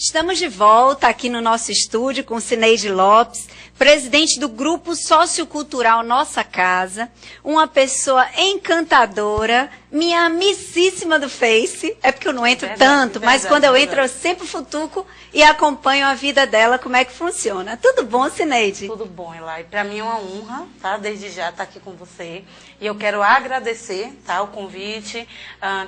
Estamos de volta aqui no nosso estúdio com Cineide Lopes, presidente do Grupo Sociocultural Nossa Casa, uma pessoa encantadora, minha amicíssima do Face, é porque eu não entro tanto, mas quando eu entro eu sempre futuco e acompanho a vida dela, como é que funciona. Tudo bom, Cineide? Tudo bom, Elai. Para mim é uma honra, tá? Desde já estar aqui com você. E eu quero agradecer, tá, o convite,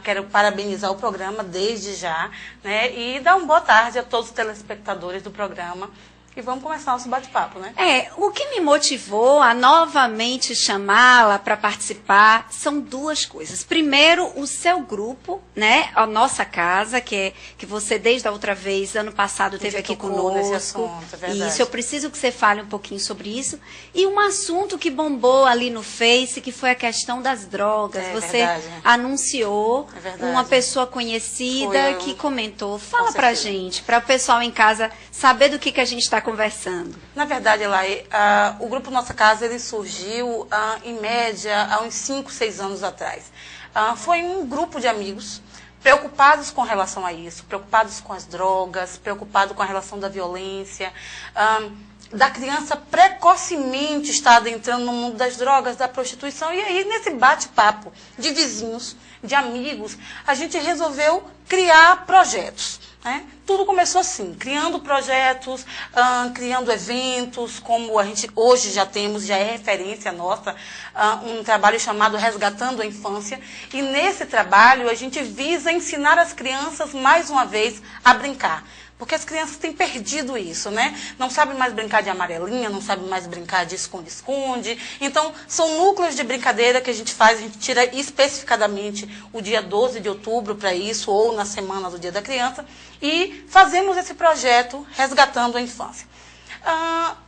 quero parabenizar o programa desde já, né? E dar uma boa tarde a todos os telespectadores do programa. E vamos começar nosso bate-papo, né? O que me motivou a novamente chamá-la para participar são duas coisas. Primeiro, o seu grupo, né? A Nossa Casa, que você desde a outra vez, ano passado, esteve aqui conosco. Nesse assunto, é verdade. Isso, eu preciso que você fale um pouquinho sobre isso. E um assunto que bombou ali no Face, que foi a questão das drogas. Você anunciou uma pessoa conhecida que comentou. Fala pra gente, para o pessoal em casa saber do que a gente está conversando. Na verdade, Elai, o Grupo Nossa Casa ele surgiu, em média, há uns 5, 6 anos atrás. Foi um grupo de amigos preocupados com relação a isso, preocupados com as drogas, preocupados com a relação da violência, da criança precocemente estar adentrando no mundo das drogas, da prostituição. E aí, nesse bate-papo de vizinhos, de amigos, a gente resolveu criar projetos. Tudo começou assim, criando projetos, criando eventos, como a gente hoje já temos, já é referência nossa, um trabalho chamado Resgatando a Infância. E nesse trabalho a gente visa ensinar as crianças, mais uma vez, a brincar. Porque as crianças têm perdido isso, né? Não sabem mais brincar de amarelinha, não sabem mais brincar de esconde-esconde. Então, são núcleos de brincadeira que a gente faz, a gente tira especificadamente o dia 12 de outubro para isso, ou na semana do Dia da Criança, e fazemos esse projeto Resgatando a Infância.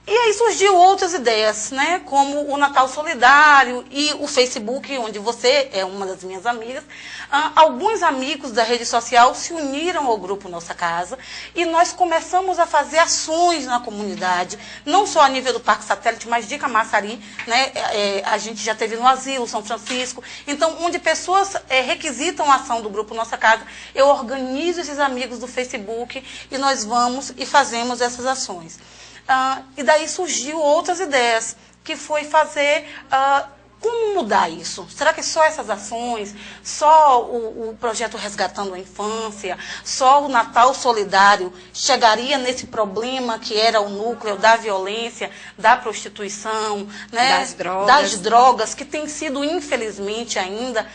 E aí surgiu outras ideias, né? Como o Natal Solidário e o Facebook, onde você é uma das minhas amigas. Alguns amigos da rede social se uniram ao Grupo Nossa Casa e nós começamos a fazer ações na comunidade, não só a nível do Parque Satélite, mas de Camaçari, né? A gente já teve no Asilo São Francisco. Então, onde pessoas requisitam a ação do Grupo Nossa Casa, eu organizo esses amigos do Facebook e nós vamos e fazemos essas ações. E daí surgiu outras ideias, que foi fazer, como mudar isso? Será que só essas ações, só o projeto Resgatando a Infância, só o Natal Solidário chegaria nesse problema que era o núcleo da violência, da prostituição, né? Das drogas, que tem sido, infelizmente ainda,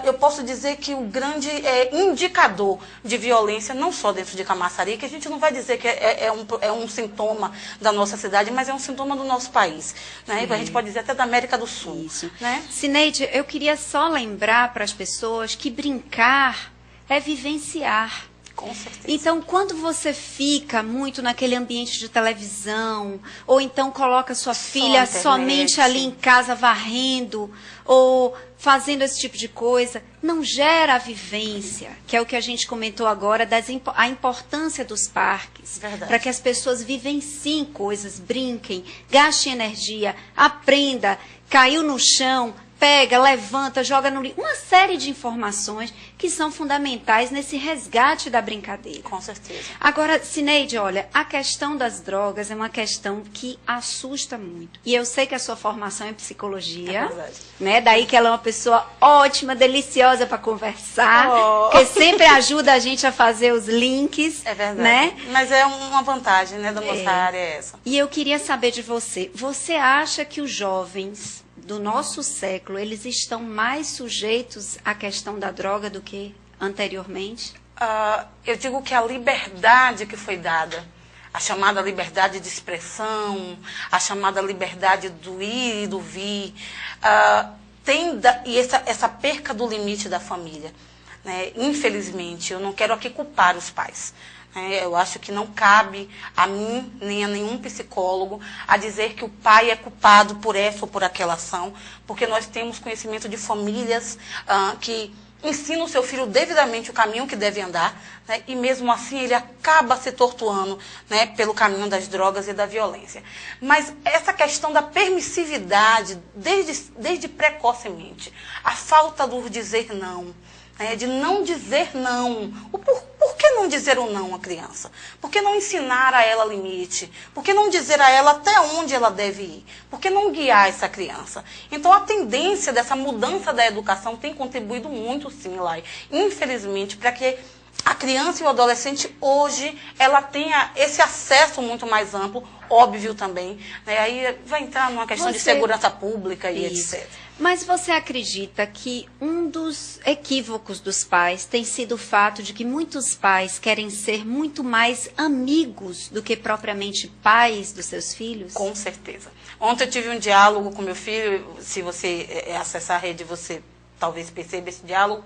eu posso dizer que o grande indicador de violência, não só dentro de Camaçari, que a gente não vai dizer que é um sintoma da nossa cidade, mas é um sintoma do nosso país. Né? A gente pode dizer até da América do Sul. Isso. Né? Cineide, eu queria só lembrar para as pessoas que brincar é vivenciar. Com certeza. Então, quando você fica muito naquele ambiente de televisão, ou então coloca sua filha somente ali em casa varrendo, ou fazendo esse tipo de coisa, não gera a vivência, que é o que a gente comentou agora, a importância dos parques, para que as pessoas vivenciem coisas, brinquem, gastem energia, aprenda, caiu no chão, pega, levanta, joga no lixo. Uma série de informações que são fundamentais nesse resgate da brincadeira. Com certeza. Agora, Cineide, olha, a questão das drogas é uma questão que assusta muito. E eu sei que a sua formação é em psicologia. É verdade. Né? Daí que ela é uma pessoa ótima, deliciosa para conversar, que sempre ajuda a gente a fazer os links. É verdade. Né? Mas é uma vantagem, né, da nossa área é essa. E eu queria saber de você. Você acha que os jovens do nosso século, eles estão mais sujeitos à questão da droga do que anteriormente? Eu digo que a liberdade que foi dada, a chamada liberdade de expressão, a chamada liberdade do ir e do vir, e essa perca do limite da família. Né? Infelizmente, eu não quero aqui culpar os pais. Eu acho que não cabe a mim, nem a nenhum psicólogo, a dizer que o pai é culpado por essa ou por aquela ação, porque nós temos conhecimento de famílias que ensinam o seu filho devidamente o caminho que deve andar, né, e mesmo assim ele acaba se torturando, né, pelo caminho das drogas e da violência. Mas essa questão da permissividade, desde precocemente, a falta do dizer não, de não dizer não. Por Por que não dizer o não à criança? Por que não ensinar a ela limite? Por que não dizer a ela até onde ela deve ir? Por que não guiar essa criança? Então, a tendência dessa mudança da educação tem contribuído muito, sim, Lai, infelizmente, para que a criança e o adolescente hoje, ela tenha esse acesso muito mais amplo, óbvio também, né? Aí vai entrar numa questão de segurança pública e etc. Mas você acredita que um dos equívocos dos pais tem sido o fato de que muitos pais querem ser muito mais amigos do que propriamente pais dos seus filhos? Com certeza. Ontem eu tive um diálogo com meu filho, se você acessar a rede, você talvez perceba esse diálogo.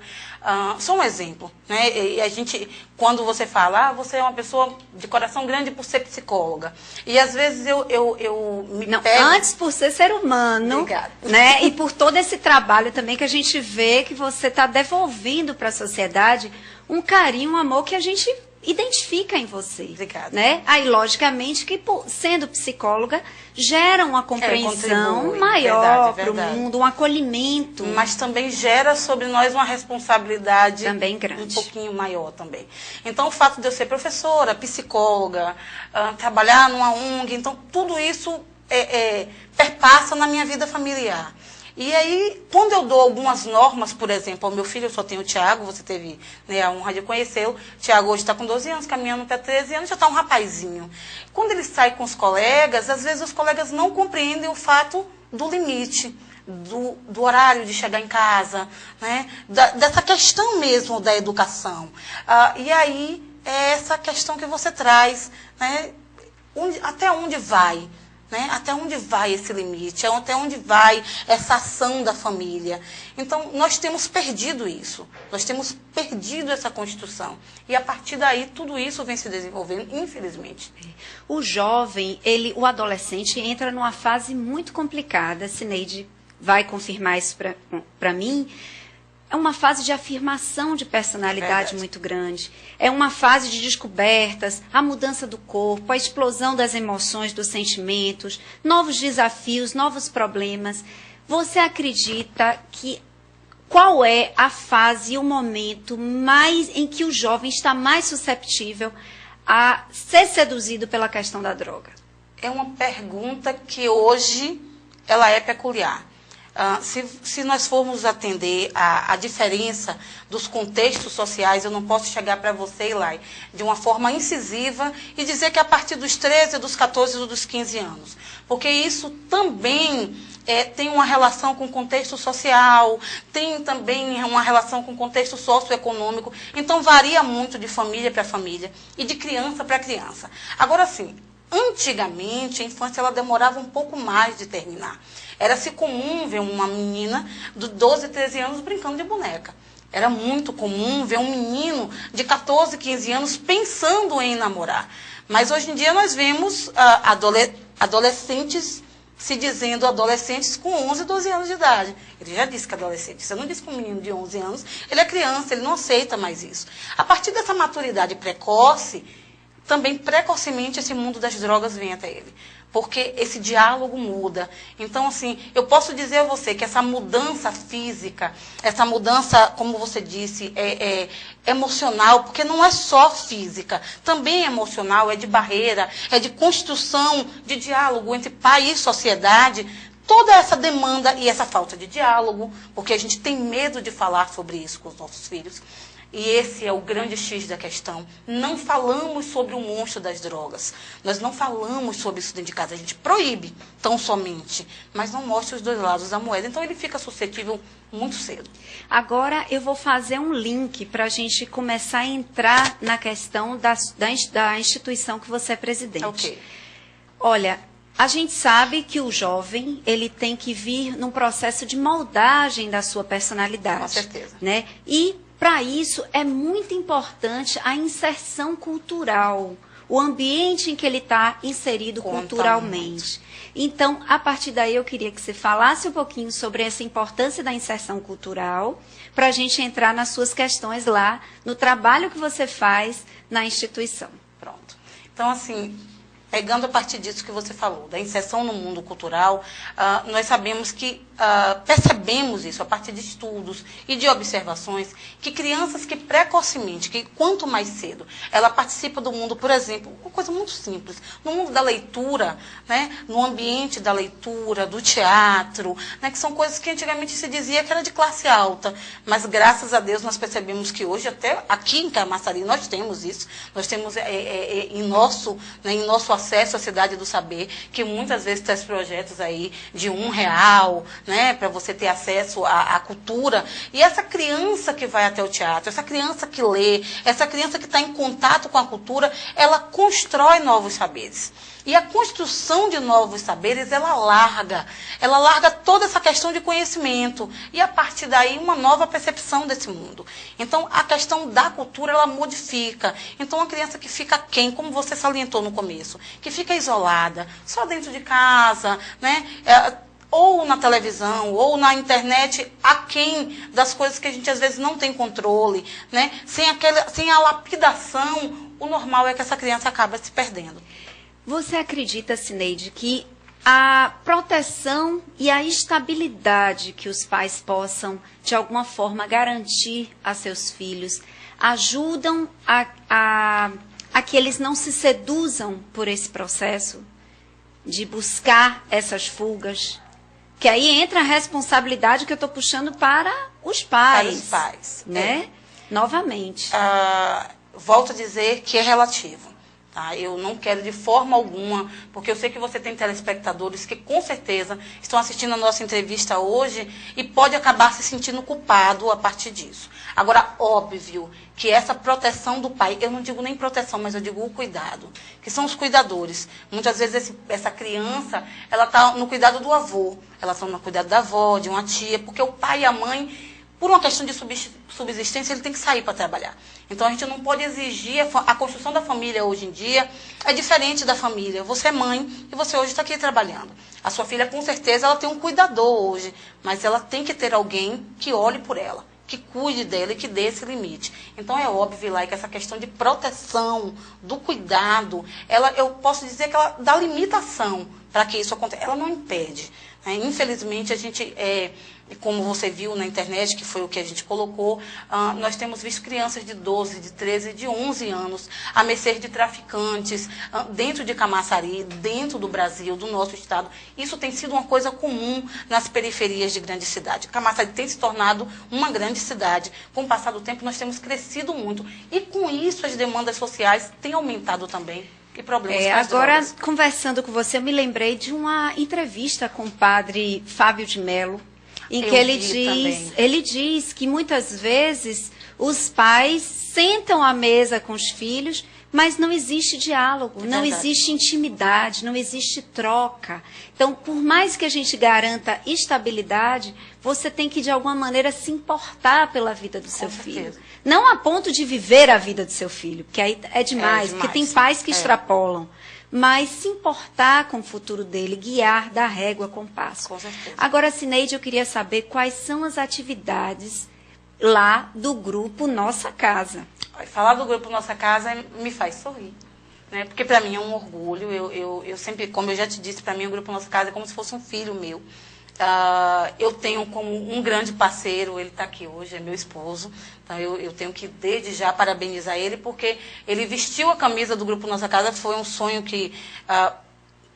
Só um exemplo, né? E a gente, quando você fala, você é uma pessoa de coração grande por ser psicóloga. E às vezes eu me pego... Antes por ser humano, né? E por todo esse trabalho também que a gente vê que você está devolvendo para a sociedade um carinho, um amor que a gente identifica em você. Obrigada. Né? Aí, logicamente, que sendo psicóloga, gera uma compreensão maior para o mundo, um acolhimento. Mas também gera sobre nós uma responsabilidade também grande, um pouquinho maior também. Então, o fato de eu ser professora, psicóloga, trabalhar numa ONG, então tudo isso perpassa na minha vida familiar. E aí, quando eu dou algumas normas, por exemplo, ao meu filho, eu só tenho o Tiago, você teve, né, a honra de conhecê-lo. O Tiago hoje está com 12 anos, caminhando para 13 anos, já está um rapazinho. Quando ele sai com os colegas, às vezes os colegas não compreendem o fato do limite, do horário de chegar em casa, né, dessa questão mesmo da educação. E aí, é essa questão que você traz, né, até onde vai? Né? Até onde vai esse limite? Até onde vai essa ação da família? Então, nós temos perdido isso. Nós temos perdido essa construção. E, a partir daí, tudo isso vem se desenvolvendo, infelizmente. O jovem, o adolescente, entra numa fase muito complicada. Cineide vai confirmar isso para mim. É uma fase de afirmação de personalidade muito grande. É uma fase de descobertas, a mudança do corpo, a explosão das emoções, dos sentimentos, novos desafios, novos problemas. Você acredita que qual é a fase e o momento mais em que o jovem está mais susceptível a ser seduzido pela questão da droga? É uma pergunta que hoje ela é peculiar. Se nós formos atender a diferença dos contextos sociais, eu não posso chegar para você, Ilai, de uma forma incisiva e dizer que é a partir dos 13, dos 14 ou dos 15 anos. Porque isso também tem uma relação com o contexto social, tem também uma relação com o contexto socioeconômico. Então, varia muito de família para família e de criança para criança. Agora, sim, antigamente, a infância ela demorava um pouco mais de terminar. Era-se comum ver uma menina de 12, 13 anos brincando de boneca. Era muito comum ver um menino de 14, 15 anos pensando em namorar. Mas hoje em dia nós vemos adolescentes se dizendo adolescentes com 11, 12 anos de idade. Ele já disse que é adolescente. Você não disse que um menino de 11 anos, ele é criança, ele não aceita mais isso. A partir dessa maturidade precoce, também precocemente esse mundo das drogas vem até ele. Porque esse diálogo muda. Então, assim, eu posso dizer a você que essa mudança física, essa mudança, como você disse, é emocional, porque não é só física, também é emocional, é de barreira, é de construção, de diálogo entre pai e sociedade. Toda essa demanda e essa falta de diálogo, porque a gente tem medo de falar sobre isso com os nossos filhos. E esse é o grande X da questão. Não falamos sobre o monstro das drogas. Nós não falamos sobre isso dentro de casa. A gente proíbe tão somente, mas não mostra os dois lados da moeda. Então, ele fica suscetível muito cedo. Agora, eu vou fazer um link para a gente começar a entrar na questão da instituição que você é presidente. Ok. Olha, a gente sabe que o jovem, ele tem que vir num processo de moldagem da sua personalidade. Com certeza. Né? E para isso, é muito importante a inserção cultural, o ambiente em que ele está inserido culturalmente. Então, a partir daí, eu queria que você falasse um pouquinho sobre essa importância da inserção cultural, para a gente entrar nas suas questões lá, no trabalho que você faz na instituição. Pronto. Então, assim, pegando a partir disso que você falou, da inserção no mundo cultural, nós sabemos que, percebemos isso a partir de estudos e de observações, que crianças que precocemente, que quanto mais cedo, ela participa do mundo, por exemplo, uma coisa muito simples, no mundo da leitura, né, no ambiente da leitura, do teatro, né, que são coisas que antigamente se dizia que era de classe alta, mas graças a Deus nós percebemos que hoje, até aqui em Camaçari, nós temos isso, nós temos em nosso acesso à Cidade do Saber, que muitas vezes traz projetos aí de R$1, né, para você ter acesso à cultura. E essa criança que vai até o teatro, essa criança que lê, essa criança que está em contato com a cultura, ela constrói novos saberes. E a construção de novos saberes, ela larga toda essa questão de conhecimento. E a partir daí, uma nova percepção desse mundo. Então, a questão da cultura, ela modifica. Então, a criança que fica aquém, como você salientou no começo, que fica isolada, só dentro de casa, né? Ou na televisão, ou na internet, aquém das coisas que a gente às vezes não tem controle, né? Sem a lapidação, o normal é que essa criança acaba se perdendo. Você acredita, Cineide, que a proteção e a estabilidade que os pais possam, de alguma forma, garantir a seus filhos, ajudam a que eles não se seduzam por esse processo de buscar essas fugas? Que aí entra a responsabilidade que eu estou puxando para os pais. Para os pais. Né? Novamente. Volto a dizer que é relativo. Tá? Eu não quero de forma alguma, porque eu sei que você tem telespectadores que com certeza estão assistindo a nossa entrevista hoje e pode acabar se sentindo culpado a partir disso. Agora, óbvio que essa proteção do pai, eu não digo nem proteção, mas eu digo o cuidado, que são os cuidadores. Muitas vezes essa criança, ela está no cuidado do avô, ela está no cuidado da avó, de uma tia, porque o pai e a mãe, por uma questão de subsistência, ele tem que sair para trabalhar. Então, a gente não pode exigir, a construção da família hoje em dia é diferente da família. Você é mãe e você hoje está aqui trabalhando. A sua filha, com certeza, ela tem um cuidador hoje, mas ela tem que ter alguém que olhe por ela, que cuide dela e que dê esse limite. Então, é óbvio, lá, que essa questão de proteção, do cuidado, eu posso dizer que ela dá limitação para que isso aconteça. Ela não impede. Né? Infelizmente, a gente... como você viu na internet, que foi o que a gente colocou, nós temos visto crianças de 12, de 13, de 11 anos, à mercê de traficantes, dentro de Camaçari, dentro do Brasil, do nosso estado. Isso tem sido uma coisa comum nas periferias de grande cidade. Camaçari tem se tornado uma grande cidade. Com o passar do tempo, nós temos crescido muito. E com isso, as demandas sociais têm aumentado também. E problemas com as agora, drogas. Conversando com você, eu me lembrei de uma entrevista com o padre Fábio de Mello, em que ele diz que muitas vezes os pais sentam à mesa com os filhos, mas não existe diálogo, não existe intimidade, não existe troca. Então, por mais que a gente garanta estabilidade, você tem que, de alguma maneira, se importar pela vida do seu filho. Não a ponto de viver a vida do seu filho, porque aí é demais, porque tem pais que extrapolam. Mas se importar com o futuro dele, guiar, dar régua com passo. Com certeza. Agora, Cineide, eu queria saber quais são as atividades lá do grupo Nossa Casa. Falar do grupo Nossa Casa me faz sorrir, né? Porque para mim é um orgulho. Eu sempre, como eu já te disse, para mim o grupo Nossa Casa é como se fosse um filho meu. Eu tenho como um grande parceiro, ele está aqui hoje, é meu esposo. Então, eu tenho que, desde já, parabenizar ele, porque ele vestiu a camisa do Grupo Nossa Casa, foi um sonho que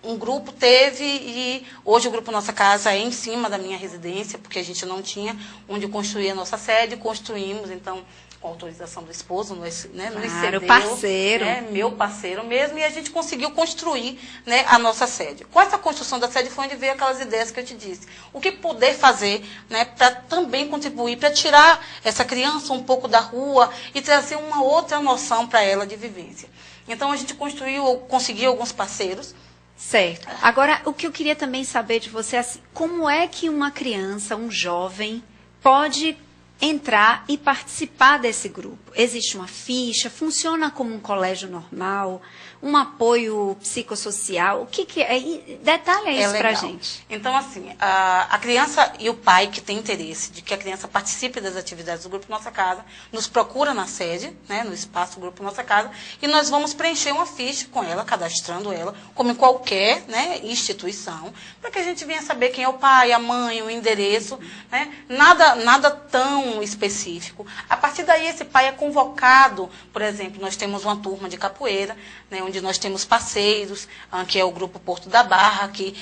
um grupo teve, e hoje o Grupo Nossa Casa é em cima da minha residência, porque a gente não tinha onde construir a nossa sede, construímos, então, com autorização do esposo, nos cedeu, parceiro. Né, meu parceiro mesmo, e a gente conseguiu construir, né, a nossa sede. Com essa construção da sede foi onde veio aquelas ideias que eu te disse. O que poder fazer, né, para também contribuir, para tirar essa criança um pouco da rua e trazer uma outra noção para ela de vivência. Então a gente conseguiu alguns parceiros. Certo. Agora, o que eu queria também saber de você é assim, como é que uma criança, um jovem, pode entrar e participar desse grupo? Existe uma ficha? Funciona como um colégio normal? Um apoio psicossocial? O que é? Detalha isso pra gente. Então, assim, a criança e o pai que tem interesse de que a criança participe das atividades do Grupo Nossa Casa, nos procura na sede, né, no espaço do Grupo Nossa Casa, e nós vamos preencher uma ficha com ela, cadastrando ela, como em qualquer, né, instituição, para que a gente venha saber quem é o pai, a mãe, o endereço, né, nada tão específico. A partir daí, esse pai é convocado, por exemplo, nós temos uma turma de capoeira, né, onde nós temos parceiros, que é o Grupo Porto da Barra, que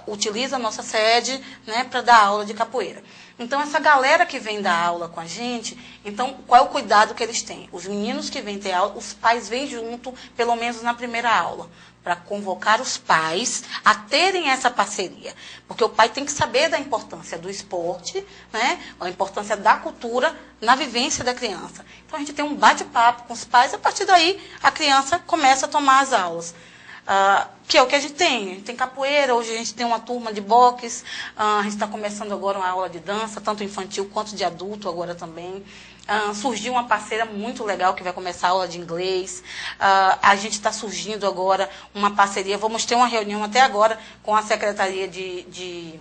utiliza a nossa sede, né, para dar aula de capoeira. Então, essa galera que vem dar aula com a gente, então, qual é o cuidado que eles têm? Os meninos que vêm ter aula, os pais vêm junto, pelo menos na primeira aula, para convocar os pais a terem essa parceria. Porque o pai tem que saber da importância do esporte, né, a importância da cultura na vivência da criança. Então, a gente tem um bate-papo com os pais, a partir daí a criança começa a tomar as aulas. Que é o que a gente tem. A gente tem capoeira, hoje a gente tem uma turma de boxe, a gente está começando agora uma aula de dança, tanto infantil quanto de adulto agora também. Surgiu uma parceira muito legal que vai começar a aula de inglês. A gente está surgindo agora uma parceria, vamos ter uma reunião até agora com a Secretaria de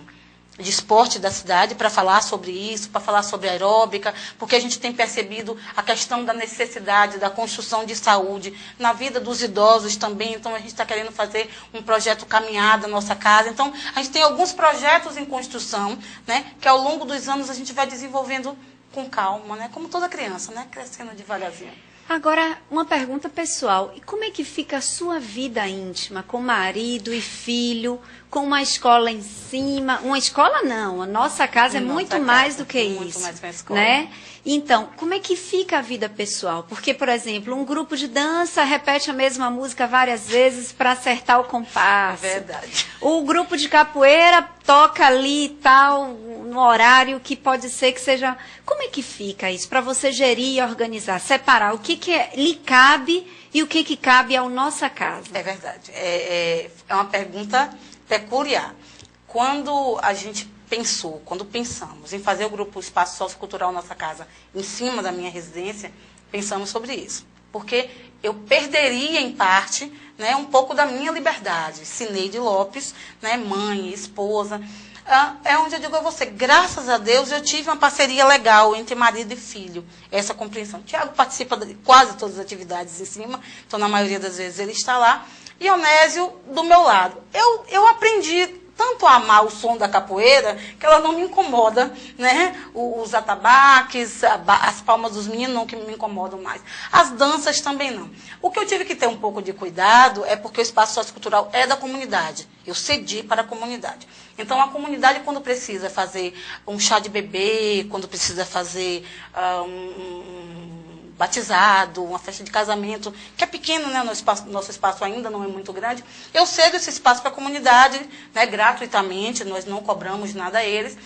Esporte da cidade para falar sobre isso, para falar sobre aeróbica, porque a gente tem percebido a questão da necessidade da construção de saúde na vida dos idosos também. Então, a gente está querendo fazer um projeto caminhada na nossa casa. Então, a gente tem alguns projetos em construção, né, que ao longo dos anos a gente vai desenvolvendo com calma, né, como toda criança, né, crescendo devagarzinho. Agora, uma pergunta pessoal. E como é que fica a sua vida íntima, com marido e filho, com uma escola em cima? Uma escola não, a nossa casa é muito mais do que isso. Muito mais que uma escola. Né? Então, como é que fica a vida pessoal? Porque, por exemplo, um grupo de dança repete a mesma música várias vezes para acertar o compasso. É verdade. O grupo de capoeira toca ali e tal, no horário que pode ser que seja... Como é que fica isso? Para você gerir e organizar, separar o que lhe cabe e o que cabe à nossa casa. É verdade. É uma pergunta peculiar. Quando a gente quando pensamos em fazer o grupo Espaço Sociocultural Nossa Casa em cima da minha residência, pensamos sobre isso. Porque eu perderia, em parte, né, um pouco da minha liberdade. Cineide Lopes, né, mãe, esposa. É onde eu digo a você, graças a Deus eu tive uma parceria legal entre marido e filho, essa compreensão. O Tiago participa de quase todas as atividades em cima, então na maioria das vezes ele está lá. E Onésio do meu lado. Eu aprendi tanto a amar o som da capoeira, que ela não me incomoda, né? Os atabaques, as palmas dos meninos não que me incomodam mais. As danças também não. O que eu tive que ter um pouco de cuidado é porque o espaço sociocultural é da comunidade. Eu cedi para a comunidade. Então, a comunidade, quando precisa fazer um chá de bebê, quando precisa fazer batizado, uma festa de casamento, que é pequeno, né? Nosso espaço ainda não é muito grande. Eu cedo esse espaço para a comunidade, né, gratuitamente, nós não cobramos nada a eles,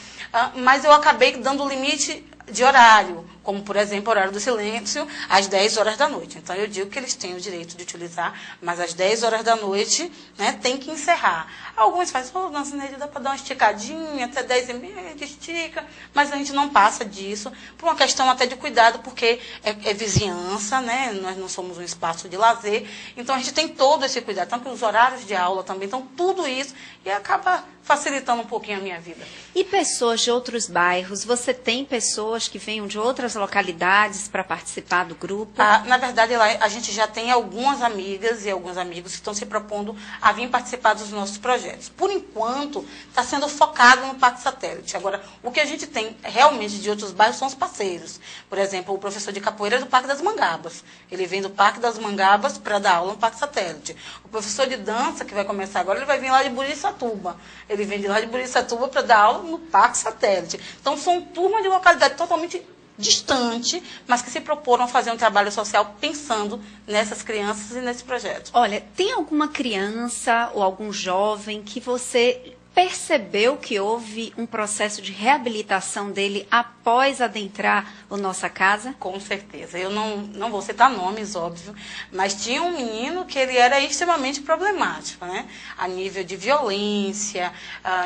mas eu acabei dando limite de horário, como, por exemplo, o horário do silêncio, às 10 horas da noite. Então, eu digo que eles têm o direito de utilizar, mas às 10 horas da noite, né, tem que encerrar. Alguns fazem, dona Cineide, dá para dar uma esticadinha, até 10h30, a gente estica, mas a gente não passa disso, por uma questão até de cuidado, porque é vizinhança, né, nós não somos um espaço de lazer, então a gente tem todo esse cuidado, tanto que os horários de aula também, então tudo isso, e acaba facilitando um pouquinho a minha vida. E pessoas de outros bairros? Você tem pessoas que venham de outras localidades para participar do grupo? Na verdade, lá a gente já tem algumas amigas e alguns amigos que estão se propondo a vir participar dos nossos projetos. Por enquanto, está sendo focado no Parque Satélite. Agora, o que a gente tem realmente de outros bairros são os parceiros. Por exemplo, o professor de capoeira é do Parque das Mangabas. Ele vem do Parque das Mangabas para dar aula no Parque Satélite. O professor de dança, que vai começar agora, ele vai vir lá de Buriçatuba. Ele vem de lá de Buriçatuba para dar aula no Parque Satélite. Então, são turmas de localidade totalmente distante, mas que se proporam a fazer um trabalho social pensando nessas crianças e nesse projeto. Olha, tem alguma criança ou algum jovem que você percebeu que houve um processo de reabilitação dele após adentrar a nossa casa? Com certeza. Eu não vou citar nomes, óbvio, mas tinha um menino que ele era extremamente problemático, né? A nível de violência,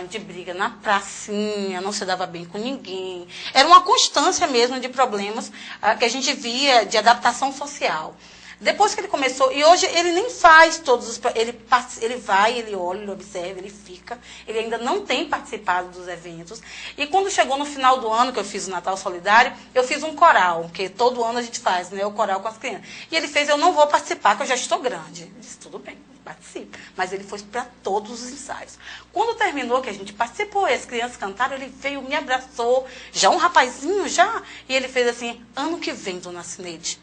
de briga na pracinha, não se dava bem com ninguém. Era uma constância mesmo de problemas que a gente via de adaptação social. Depois que ele começou, e hoje ele nem faz todos os... Ele vai, ele olha, ele observa, ele fica. Ele ainda não tem participado dos eventos. E quando chegou no final do ano, que eu fiz o Natal Solidário, eu fiz um coral, que todo ano a gente faz, né? O coral com as crianças. E ele fez, eu não vou participar, que eu já estou grande. Eu disse, tudo bem, participe. Mas ele foi para todos os ensaios. Quando terminou, que a gente participou, e as crianças cantaram, ele veio, me abraçou, já um rapazinho, já. E ele fez assim, ano que vem, dona Cineide,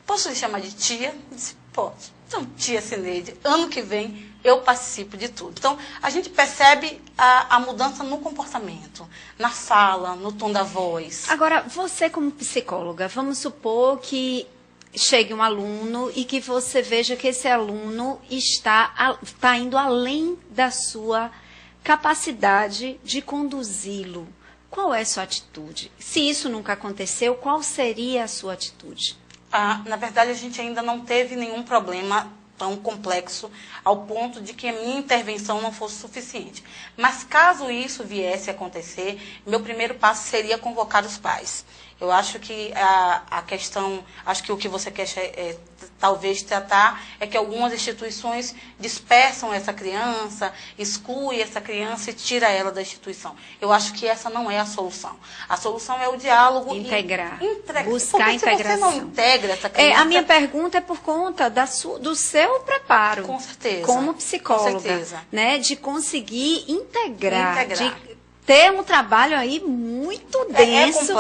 posso lhe chamar de tia? Eu disse, pode. Então, tia Cineide, ano que vem eu participo de tudo. Então, a gente percebe a mudança no comportamento, na fala, no tom da voz. Agora, você como psicóloga, vamos supor que chegue um aluno e que você veja que esse aluno está indo além da sua capacidade de conduzi-lo. Qual é a sua atitude? Se isso nunca aconteceu, qual seria a sua atitude? Na verdade, a gente ainda não teve nenhum problema tão complexo ao ponto de que a minha intervenção não fosse suficiente. Mas caso isso viesse a acontecer, meu primeiro passo seria convocar os pais. Eu acho que a questão, acho que o que você quer talvez tratar é que algumas instituições dispersam essa criança, excluem essa criança e tira ela da instituição. Eu acho que essa não é a solução. A solução é o diálogo. Integrar. Buscar a integração. Se você não integra essa criança... A minha pergunta é por conta do seu preparo. Com certeza. Como psicóloga. Com certeza. Né, de conseguir integrar. De ter um trabalho aí muito denso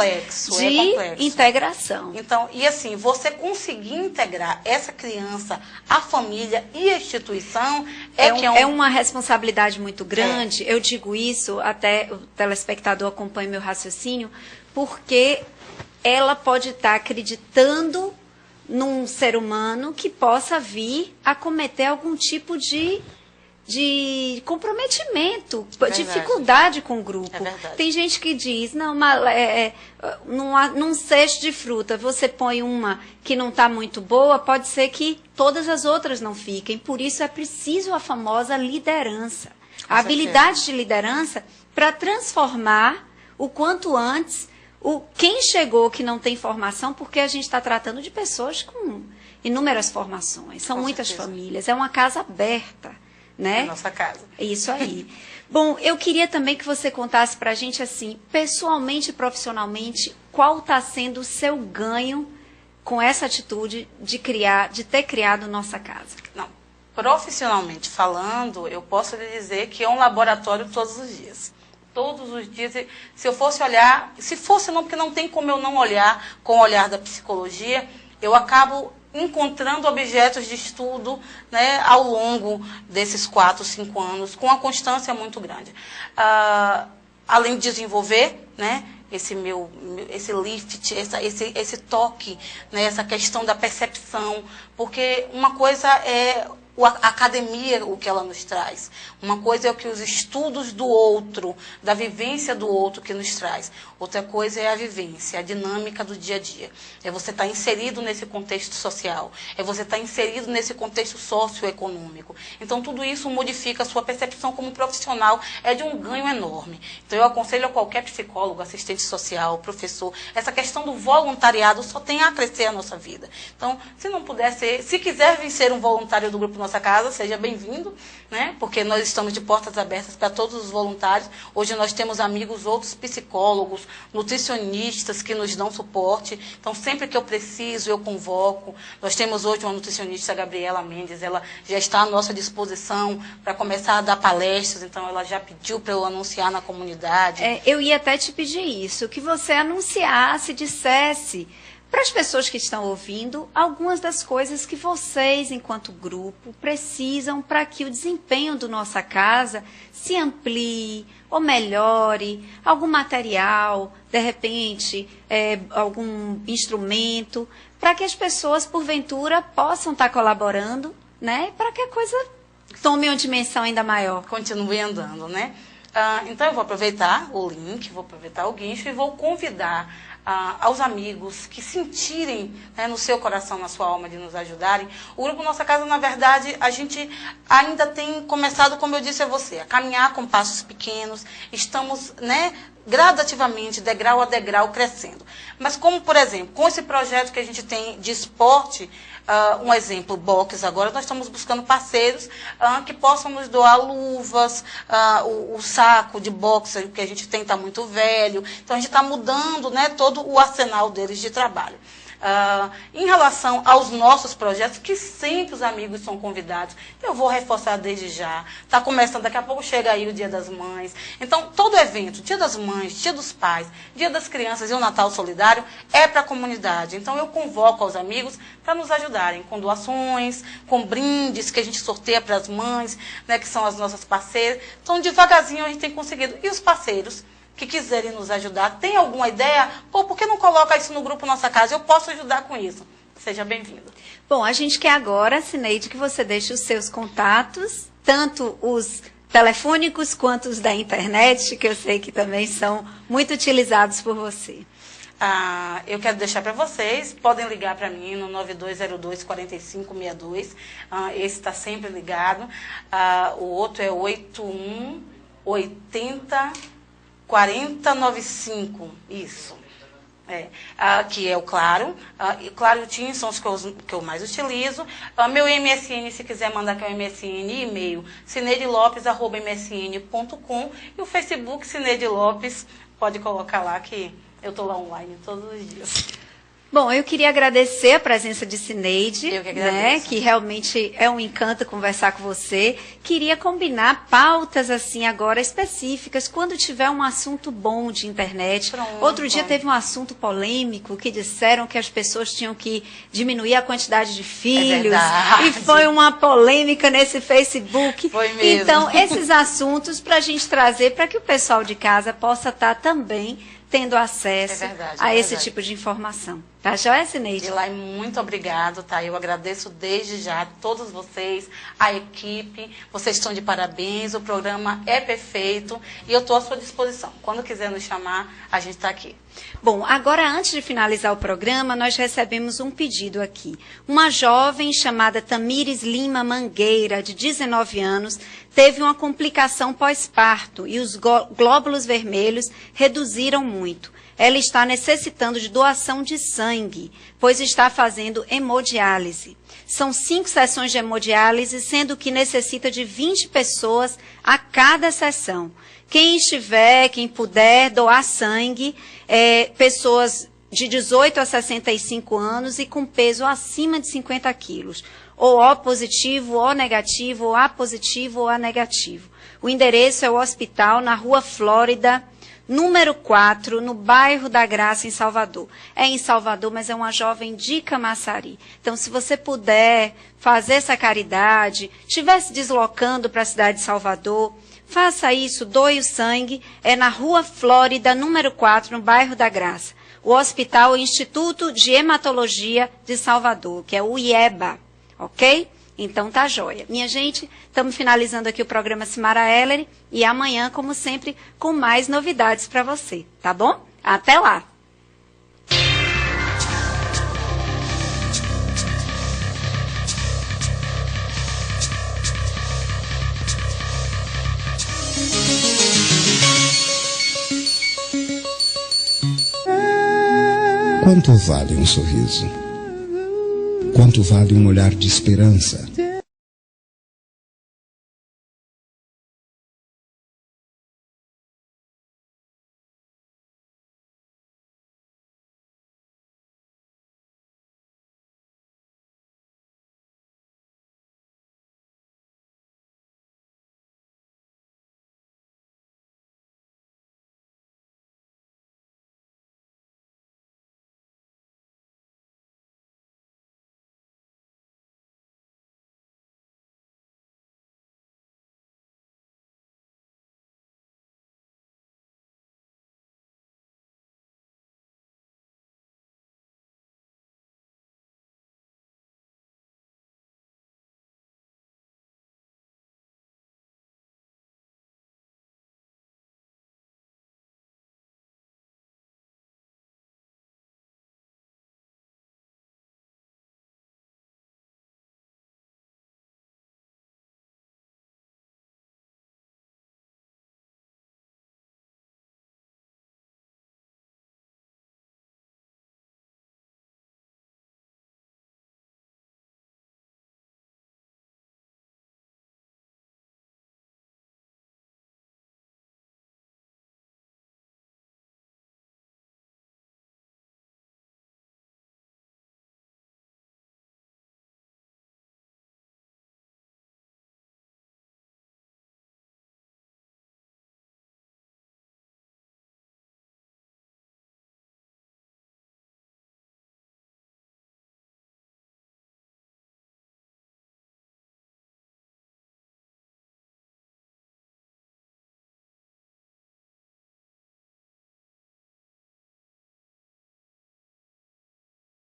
de integração. Então, e assim, você conseguir integrar essa criança, a família e a instituição é uma responsabilidade muito grande. Eu digo isso, até o telespectador acompanha meu raciocínio, porque ela pode estar acreditando num ser humano que possa vir a cometer algum tipo de comprometimento, dificuldade com o grupo. Tem gente que diz, num cesto de fruta, você põe uma que não está muito boa, pode ser que todas as outras não fiquem. Por isso é preciso a famosa liderança. A habilidade de liderança para transformar o quanto antes quem chegou que não tem formação, porque a gente está tratando de pessoas com inúmeras formações. São muitas famílias. É uma casa aberta. Né? Na nossa casa. Isso aí. Bom, eu queria também que você contasse para a gente, assim, pessoalmente e profissionalmente, qual está sendo o seu ganho com essa atitude de ter criado Nossa Casa? Não, profissionalmente falando, eu posso lhe dizer que é um laboratório todos os dias. Todos os dias, se eu fosse olhar, se fosse não, porque não tem como eu não olhar com o olhar da psicologia, eu acabo encontrando objetos de estudo, né, ao longo desses 4, 5 anos, com uma constância muito grande. Além de desenvolver, né, esse lift, esse toque, né, essa questão da percepção, porque uma coisa é a academia, o que ela nos traz. Uma coisa é o que os estudos do outro, da vivência do outro que nos traz. Outra coisa é a vivência, a dinâmica do dia a dia. É você estar inserido nesse contexto social. É você estar inserido nesse contexto socioeconômico. Então, tudo isso modifica a sua percepção como profissional. É de um ganho enorme. Então, eu aconselho a qualquer psicólogo, assistente social, professor, essa questão do voluntariado só tem a crescer a nossa vida. Então, se não puder ser, se quiser vir ser um voluntário do Grupo Nossa Casa, seja bem-vindo, né? Porque nós estamos de portas abertas para todos os voluntários. Hoje nós temos amigos, outros psicólogos, nutricionistas que nos dão suporte. Então, sempre que eu preciso, eu convoco. Nós temos hoje uma nutricionista, a Gabriela Mendes, ela já está à nossa disposição para começar a dar palestras, então ela já pediu para eu anunciar na comunidade. Eu ia até te pedir isso, que você anunciasse, dissesse para as pessoas que estão ouvindo algumas das coisas que vocês, enquanto grupo, precisam para que o desempenho do Nossa Casa se amplie ou melhore, algum material, de repente, algum instrumento, para que as pessoas, porventura, possam estar colaborando, né, para que a coisa tome uma dimensão ainda maior. Continue andando, né? Então, eu vou aproveitar o link, vou aproveitar o guincho e vou convidar aos amigos que sentirem, né, no seu coração, na sua alma, de nos ajudarem. O Grupo Nossa Casa, na verdade, a gente ainda tem começado, como eu disse a você, a caminhar com passos pequenos. Estamos, né, gradativamente, degrau a degrau, crescendo. Mas como, por exemplo, com esse projeto que a gente tem de esporte, um exemplo, boxe, agora nós estamos buscando parceiros que possam nos doar luvas, o saco de boxe que a gente tem está muito velho. Então, a gente está mudando, né, todo o arsenal deles de trabalho. Em relação aos nossos projetos, que sempre os amigos são convidados, eu vou reforçar desde já. Está começando, daqui a pouco chega aí o Dia das Mães. Então, todo evento, Dia das Mães, Dia dos Pais, Dia das Crianças e o Natal Solidário é para a comunidade. Então, eu convoco aos amigos para nos ajudarem com doações, com brindes que a gente sorteia para as mães, né, que são as nossas parceiras. Então, devagarzinho a gente tem conseguido. E os parceiros que quiserem nos ajudar, tem alguma ideia? Por que não coloca isso no Grupo Nossa Casa? Eu posso ajudar com isso. Seja bem-vindo. Bom, a gente quer agora, Cineide, que você deixe os seus contatos, tanto os telefônicos quanto os da internet, que eu sei que também são muito utilizados por você. Eu quero deixar para vocês, podem ligar para mim no 9202-4562, esse está sempre ligado. O outro é 8180-4095, isso. Que é o Claro. Claro e o TIM são os que eu mais utilizo. Meu MSN, se quiser mandar, que é o MSN, e-mail, cinedelopes@msn.com, e o Facebook, Cineide Lopes, pode colocar lá que eu estou lá online todos os dias. Bom, eu queria agradecer a presença de Cineide, eu que agradeço, né, que realmente é um encanto conversar com você. Queria combinar pautas assim agora específicas, quando tiver um assunto bom de internet. Pronto. Outro dia teve um assunto polêmico que disseram que as pessoas tinham que diminuir a quantidade de filhos. E foi uma polêmica nesse Facebook. Foi mesmo. Então, esses assuntos para a gente trazer para que o pessoal de casa possa estar também tendo acesso a esse tipo de informação. Tá joia, Cineide? Dilay, muito obrigado, tá? Eu agradeço desde já a todos vocês, a equipe, vocês estão de parabéns, o programa é perfeito e eu estou à sua disposição. Quando quiser nos chamar, a gente está aqui. Bom, agora antes de finalizar o programa, nós recebemos um pedido aqui. Uma jovem chamada Tamires Lima Mangueira, de 19 anos, teve uma complicação pós-parto e os glóbulos vermelhos reduziram muito. Ela está necessitando de doação de sangue, pois está fazendo hemodiálise. São 5 sessões de hemodiálise, sendo que necessita de 20 pessoas a cada sessão. Quem puder doar sangue, pessoas de 18 a 65 anos e com peso acima de 50 quilos. Ou O positivo, O negativo, ou A positivo ou A negativo. O endereço é o hospital na Rua Flórida, número 4, no bairro da Graça, em Salvador. É em Salvador, mas é uma jovem de Camaçari. Então, se você puder fazer essa caridade, estiver se deslocando para a cidade de Salvador, faça isso, doe o sangue. É na Rua Flórida, número 4, no bairro da Graça. O hospital é o Instituto de Hematologia de Salvador, que é o IEBA, ok? Então tá joia. Minha gente, estamos finalizando aqui o programa Simara Ellery e amanhã, como sempre, com mais novidades para você, tá bom? Até lá! Quanto vale um sorriso? Quanto vale um olhar de esperança?